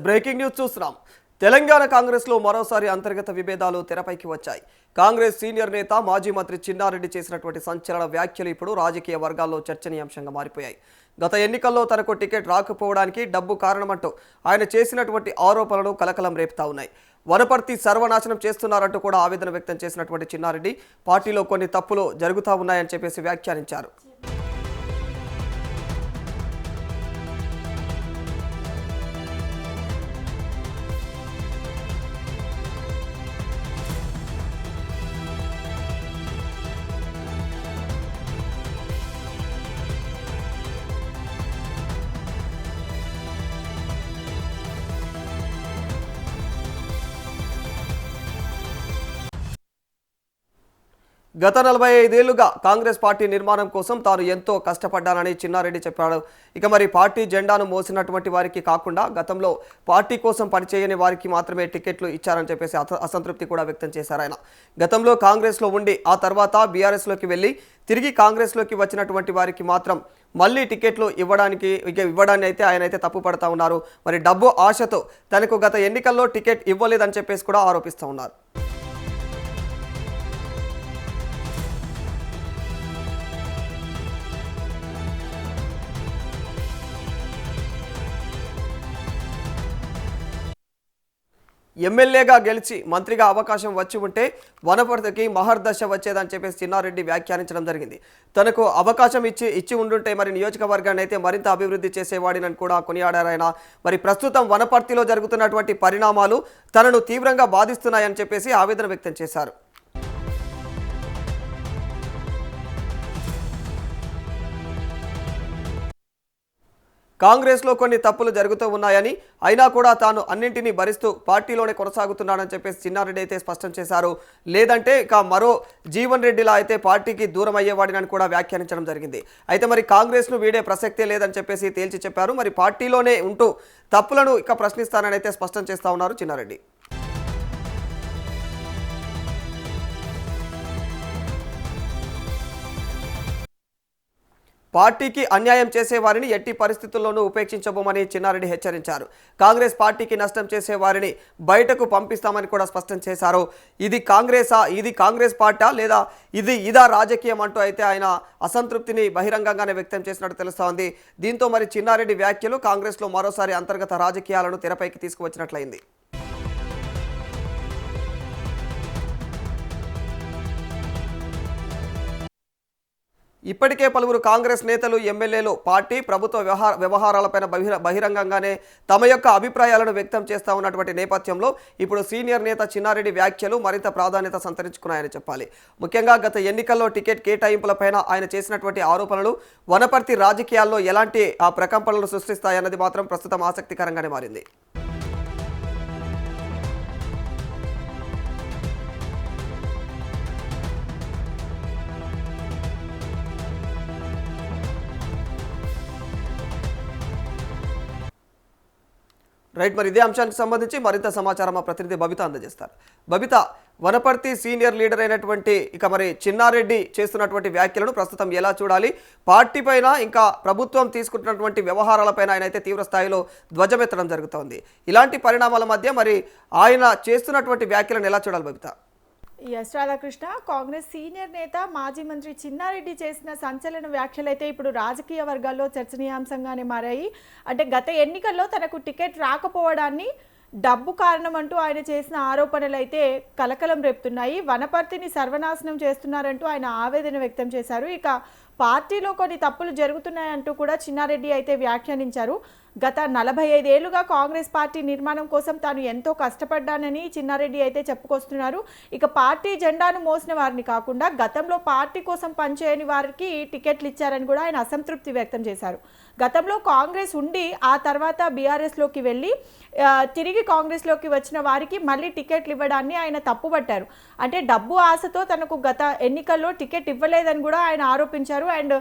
Breaking news చూస్తున్నాం. తెలంగాణ కాంగ్రెస్ లో మరోసారి అంతర్గత విభేదాలు తెరపైకి వచ్చాయి. కాంగ్రెస్ సీనియర్ నేత మాజీ మంత్రి చిన్నారెడ్డి చేసినటువంటి సంచలన వ్యాఖ్యలు ఇప్పుడు రాజకీయ వర్గాల్లో చర్చనీయాంశంగా మారిపోయాయి. గత ఎన్నికల్లో తనకు టికెట్ రాకపోవడానికి డబ్బు కారణమంటూ ఆయన చేసినటువంటి ఆరోపణలు కలకలం రేపుతా ఉన్నాయి. వనపర్తి సర్వనాశనం చేస్తున్నారంటూ కూడా ఆవేదన వ్యక్తం చేసినటువంటి చిన్నారెడ్డి పార్టీలో కొన్ని తప్పులు జరుగుతూ ఉన్నాయని చెప్పేసి వ్యాఖ్యానించారు. గత 45 ఏళ్లుగా కాంగ్రెస్ పార్టీ నిర్మాణం కోసం తాను ఎంతో కష్టపడ్డానని చిన్నారెడ్డి చెప్పాడు. ఇక మరి పార్టీ జెండాను మోసినటువంటి వారికి కాకుండా గతంలో పార్టీ కోసం పనిచేయని వారికి మాత్రమే టికెట్లు ఇచ్చారని చెప్పేసి అసంతృప్తి కూడా వ్యక్తం చేశారు ఆయన. గతంలో కాంగ్రెస్లో ఉండి ఆ తర్వాత బీఆర్ఎస్లోకి వెళ్ళి తిరిగి కాంగ్రెస్లోకి వచ్చినటువంటి వారికి మాత్రం మళ్ళీ టికెట్లు ఇవ్వడాన్ని అయితే ఆయన అయితే తప్పు పడతా ఉన్నారు. మరి డబ్బు ఆశతో తనకు గత ఎన్నికల్లో టికెట్ ఇవ్వలేదని చెప్పేసి కూడా ఆరోపిస్తూ ఉన్నారు. ఎమ్మెల్యేగా గెలిచి మంత్రిగా అవకాశం వచ్చి ఉంటే వనపర్తికి మహర్దశ వచ్చేదని చెప్పేసి చిన్నారెడ్డి వ్యాఖ్యానించడం జరిగింది. తనకు అవకాశం ఇచ్చి ఉండుంటే మరి నియోజకవర్గాన్ని అయితే మరింత అభివృద్ధి చేసేవాడినని కూడా కొనియాడారు ఆయన. మరి ప్రస్తుతం వనపర్తిలో జరుగుతున్నటువంటి పరిణామాలు తనను తీవ్రంగా బాధిస్తున్నాయని చెప్పేసి ఆవేదన వ్యక్తం చేశారు. కాంగ్రెస్లో కొన్ని తప్పులు జరుగుతూ ఉన్నాయని, అయినా కూడా తాను అన్నింటినీ భరిస్తూ పార్టీలోనే కొనసాగుతున్నానని చెప్పేసి చిన్నారెడ్డి అయితే స్పష్టం చేశారు. లేదంటే ఇక మరో జీవన్ రెడ్డిలా అయితే పార్టీకి దూరం అయ్యేవాడినని కూడా వ్యాఖ్యానించడం జరిగింది. అయితే మరి కాంగ్రెస్ను వీడే ప్రసక్తే లేదని చెప్పేసి తేల్చి చెప్పారు. మరి పార్టీలోనే ఉంటూ తప్పులను ఇక ప్రశ్నిస్తానని అయితే స్పష్టం చేస్తా ఉన్నారు చిన్నారెడ్డి. పార్టీకి అన్యాయం చేసేవారిని ఎట్టి పరిస్థితుల్లోనూ ఉపేక్షించబోమని చిన్నారెడ్డి హెచ్చరించారు. కాంగ్రెస్ పార్టీకి నష్టం చేసేవారిని బయటకు పంపిస్తామని కూడా స్పష్టం చేశారు. ఇది కాంగ్రెస్ పార్టీ లేదా ఇదా రాజకీయం అంటూ అయితే ఆయన అసంతృప్తిని బహిరంగంగానే వ్యక్తం చేసినట్టు తెలుస్తోంది. దీంతో మరి చిన్నారెడ్డి వ్యాఖ్యలు కాంగ్రెస్లో మరోసారి అంతర్గత రాజకీయాలను తెరపైకి తీసుకువచ్చినట్లయింది. ఇప్పటికే పలువురు కాంగ్రెస్ నేతలు, ఎమ్మెల్యేలు పార్టీ ప్రభుత్వ వ్యవహారాలపైన బహిరంగంగానే తమ యొక్క అభిప్రాయాలను వ్యక్తం చేస్తూ ఉన్నటువంటి నేపథ్యంలో ఇప్పుడు సీనియర్ నేత చిన్నారెడ్డి వ్యాఖ్యలు మరింత ప్రాధాన్యత సంతరించుకున్నాయని చెప్పాలి. ముఖ్యంగా గత ఎన్నికల్లో టికెట్ కేటాయింపులపైన ఆయన చేసినటువంటి ఆరోపణలు వనపర్తి రాజకీయాల్లో ఎలాంటి ప్రకంపనలు సృష్టిస్తాయన్నది మాత్రం ప్రస్తుతం ఆసక్తికరంగానే మారింది. రైట్, మరి ఇదే అంశానికి సంబంధించి మరింత సమాచారం మా ప్రతినిధి బబిత అందజేస్తారు. బబిత, వనపర్తి సీనియర్ లీడర్ అయినటువంటి ఇక మరి చిన్నారెడ్డి చేస్తున్నటువంటి వ్యాఖ్యలను ప్రస్తుతం ఎలా చూడాలి? పార్టీ పైన ఇంకా ప్రభుత్వం తీసుకుంటున్నటువంటి వ్యవహారాలపైన ఆయన అయితే తీవ్ర స్థాయిలో ధ్వజమెత్తడం జరుగుతోంది. ఇలాంటి పరిణామాల మధ్య మరి ఆయన చేస్తున్నటువంటి వ్యాఖ్యలను ఎలా చూడాలి బబిత? ఎస్ రాధాకృష్ణ, కాంగ్రెస్ సీనియర్ నేత మాజీ మంత్రి చిన్నారెడ్డి చేసిన సంచలన వ్యాఖ్యలైతే ఇప్పుడు రాజకీయ వర్గాల్లో చర్చనీయాంశంగానే మారాయి. అంటే గత ఎన్నికల్లో తనకు టికెట్ రాకపోవడాన్ని డబ్బు కారణం అంటూ ఆయన చేసిన ఆరోపణలు అయితే కలకలం రేపుతున్నాయి. వనపర్తిని సర్వనాశనం చేస్తున్నారంటూ ఆయన ఆవేదన వ్యక్తం చేశారు. ఇక పార్టీలో కొన్ని తప్పులు జరుగుతున్నాయంటూ కూడా చిన్నారెడ్డి అయితే వ్యాఖ్యానించారు. గత 45 ఏళ్లుగా కాంగ్రెస్ పార్టీ నిర్మాణం కోసం తాను ఎంతో కష్టపడ్డానని చిన్నారెడ్డి అయితే చెప్పుకొస్తున్నారు. ఇక పార్టీ జెండాను మోసిన వారిని కాకుండా గతంలో పార్టీ కోసం పనిచేయని వారికి టికెట్లు ఇచ్చారని కూడా ఆయన అసంతృప్తి వ్యక్తం చేశారు. గతంలో కాంగ్రెస్ ఉండి ఆ తర్వాత బీఆర్ఎస్లోకి వెళ్ళి తిరిగి కాంగ్రెస్లోకి వచ్చిన వారికి మళ్ళీ టికెట్లు ఇవ్వడాన్ని ఆయన తప్పుపట్టారు. అంటే డబ్బు ఆశతో తనకు గత ఎన్నికల్లో టికెట్ ఇవ్వలేదని కూడా ఆయన ఆరోపించారు. అండ్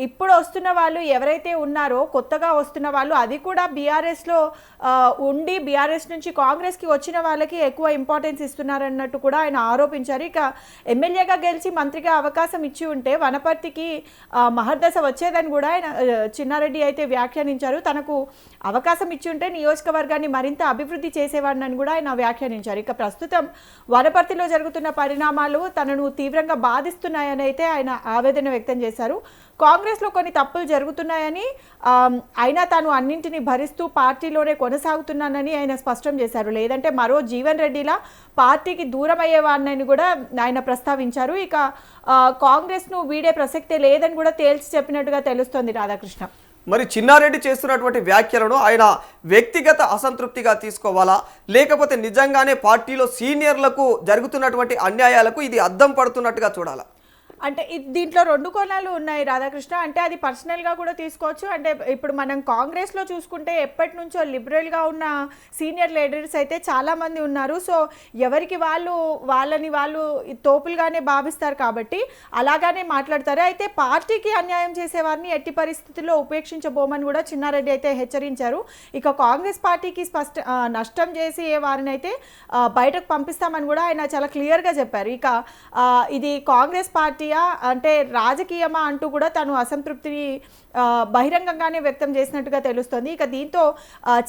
ఇప్పుడు వస్తున్న వాళ్ళు ఎవరైతే ఉన్నారో కొత్తగా వస్తున్న వాళ్ళు అది కూడా బీఆర్ఎస్లో ఉండి బీఆర్ఎస్ నుంచి కాంగ్రెస్కి వచ్చిన వాళ్ళకి ఎక్కువ ఇంపార్టెన్స్ ఇస్తున్నారన్నట్టు కూడా ఆయన ఆరోపించారు. ఇక ఎమ్మెల్యేగా గెలిచి మంత్రిగా అవకాశం ఇచ్చి ఉంటే వనపర్తికి మహర్దశ వచ్చేదని కూడా ఆయన చిన్నారెడ్డి అయితే వ్యాఖ్యానించారు. తనకు అవకాశం ఇచ్చి ఉంటే నియోజకవర్గాన్ని మరింత అభివృద్ధి చేసేవాడిని కూడా ఆయన వ్యాఖ్యానించారు. ఇక ప్రస్తుతం వనపర్తిలో జరుగుతున్న పరిణామాలు తనను తీవ్రంగా బాధిస్తున్నాయని అయితే ఆయన ఆవేదన వ్యక్తం చేశారు. కాంగ్రెస్లో కొన్ని తప్పులు జరుగుతున్నాయని అయినా తాను అన్నింటినీ భరిస్తూ పార్టీలోనే కొనసాగుతున్నానని ఆయన స్పష్టం చేశారు. లేదంటే మరో జీవన్ రెడ్డిలా పార్టీకి దూరం అయ్యేవాడిని కూడా ఆయన ప్రస్తావించారు. ఇక కాంగ్రెస్ను వీడే ప్రసక్తే లేదని కూడా తేల్చి చెప్పినట్టుగా తెలుస్తోంది రాధాకృష్ణ. మరి చిన్నారెడ్డి చేస్తున్నటువంటి వ్యాఖ్యలను ఆయన వ్యక్తిగత అసంతృప్తిగా తీసుకోవాలా, లేకపోతే నిజంగానే పార్టీలో సీనియర్లకు జరుగుతున్నటువంటి అన్యాయాలకు ఇది అద్దం పడుతున్నట్టుగా చూడాలా? అంటే దీంట్లో రెండు కోణాలు ఉన్నాయి రాధాకృష్ణ. అంటే అది పర్సనల్గా కూడా తీసుకోవచ్చు. అంటే ఇప్పుడు మనం కాంగ్రెస్లో చూసుకుంటే ఎప్పటి నుంచో లిబరల్గా ఉన్న సీనియర్ లీడర్స్ అయితే చాలామంది ఉన్నారు. సో ఎవరికి వాళ్ళని వాళ్ళు తోపులుగానే భావిస్తారు కాబట్టి అలాగానే మాట్లాడతారు. అయితే పార్టీకి అన్యాయం చేసేవారిని ఎట్టి పరిస్థితుల్లో ఉపేక్షించబోమని కూడా చిన్నారెడ్డి అయితే హెచ్చరించారు. ఇక కాంగ్రెస్ పార్టీకి నష్టం చేసే వారిని అయితే బయటకు పంపిస్తామని కూడా ఆయన చాలా క్లియర్గా చెప్పారు. ఇక ఇది కాంగ్రెస్ పార్టీ అంటే రాజకీయమా అంటూ కూడా తను అసంతృప్తిని బహిరంగంగానే వ్యక్తం చేసినట్టుగా తెలుస్తోంది. ఇక దీంతో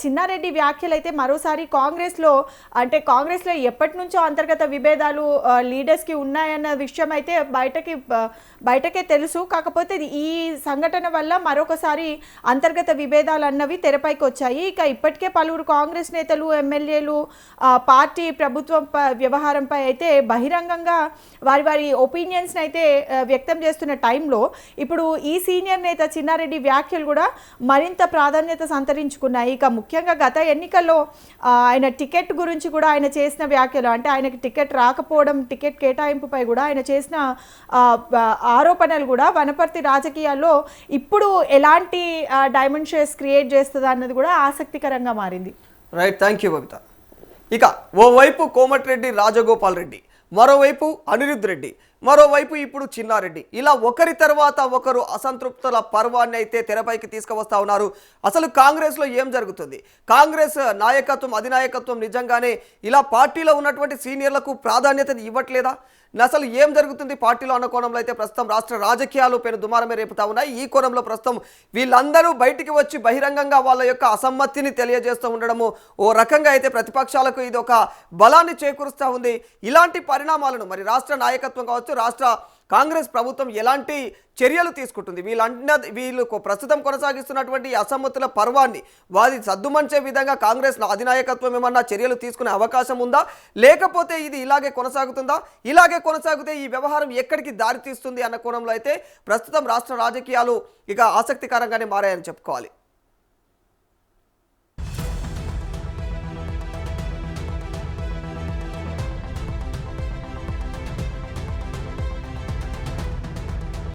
చిన్నారెడ్డి వ్యాఖ్యలు అయితే మరోసారి కాంగ్రెస్లో ఎప్పటి నుంచో అంతర్గత విభేదాలు లీడర్స్కి ఉన్నాయన్న విషయం అయితే బయటకే తెలుసు. కాకపోతే ఈ సంఘటన వల్ల మరొకసారి అంతర్గత విభేదాలు అన్నవి తెరపైకి వచ్చాయి. ఇక ఇప్పటికే పలువురు కాంగ్రెస్ నేతలు ఎమ్మెల్యేలు పార్టీ ప్రభుత్వం వ్యవహారంపై అయితే బహిరంగంగా వారి ఒపీనియన్స్ అయితే వ్యక్తం చేస్తున్న టైంలో ఇప్పుడు ఈ సీనియర్ నేత చిన్నారెడ్డి వ్యాఖ్యలు కూడా మరింత ప్రాధాన్యత సంతరించుకున్నాయి. ఇక ముఖ్యంగా గత ఎన్నికల్లో ఆయన టికెట్ గురించి కూడా ఆయన చేసిన వ్యాఖ్యలు, అంటే ఆయనకి టికెట్ రాకపోవడం, టికెట్ కేటాయింపుపై కూడా ఆయన చేసిన ఆరోపణలు కూడా వనపర్తి రాజకీయాల్లో ఇప్పుడు ఎలాంటి డైమెన్షన్స్ క్రియేట్ చేస్తుంది అన్నది కూడా ఆసక్తికరంగా మారింది. Right, thank you Babita. ఇక ఓవైపు కోమటిరెడ్డి రాజగోపాల్ రెడ్డి, మరోవైపు అనిరుద్ రెడ్డి, మరోవైపు ఇప్పుడు చిన్నారెడ్డి, ఇలా ఒకరి తర్వాత ఒకరు అసంతృప్తుల పర్వాన్ని అయితే తెరపైకి తీసుకువస్తా ఉన్నారు. అసలు కాంగ్రెస్లో ఏం జరుగుతుంది? కాంగ్రెస్ నాయకత్వం, అధినాయకత్వం నిజంగానే ఇలా పార్టీలో ఉన్నటువంటి సీనియర్లకు ప్రాధాన్యత ఇవ్వట్లేదా? అసలు ఏం జరుగుతుంది పార్టీలో అన్న కోణంలో అయితే ప్రస్తుతం రాష్ట్ర రాజకీయాలు పెను దుమారమే రేపుతా ఉన్నాయి. ఈ కోణంలో ప్రస్తుతం వీళ్ళందరూ బయటికి వచ్చి బహిరంగంగా వాళ్ళ యొక్క అసమ్మతిని తెలియజేస్తూ ఉండడము ఓ రకంగా అయితే ప్రతిపక్షాలకు ఇది ఒక బలాన్ని చేకూరుస్తూ ఉంది. ఇలాంటి పరిణామాలను మరి రాష్ట్ర నాయకత్వం కావచ్చు, రాష్ట్ర కాంగ్రెస్ ప్రభుత్వం ఎలాంటి చర్యలు తీసుకుంటుంది? వీళ్ళు ప్రస్తుతం కొనసాగిస్తున్నటువంటి అసమ్మతుల పర్వాన్ని వారి సద్దుమంచే విధంగా కాంగ్రెస్ అధినాయకత్వం ఏమన్నా చర్యలు తీసుకునే అవకాశం ఉందా, లేకపోతే ఇది ఇలాగే కొనసాగుతుందా? ఇలాగే కొనసాగితే ఈ వ్యవహారం ఎక్కడికి దారి తీస్తుంది అన్న కోణంలో అయితే ప్రస్తుతం రాష్ట్ర రాజకీయాలు ఇక ఆసక్తికరంగానే మారాయని చెప్పుకోవాలి.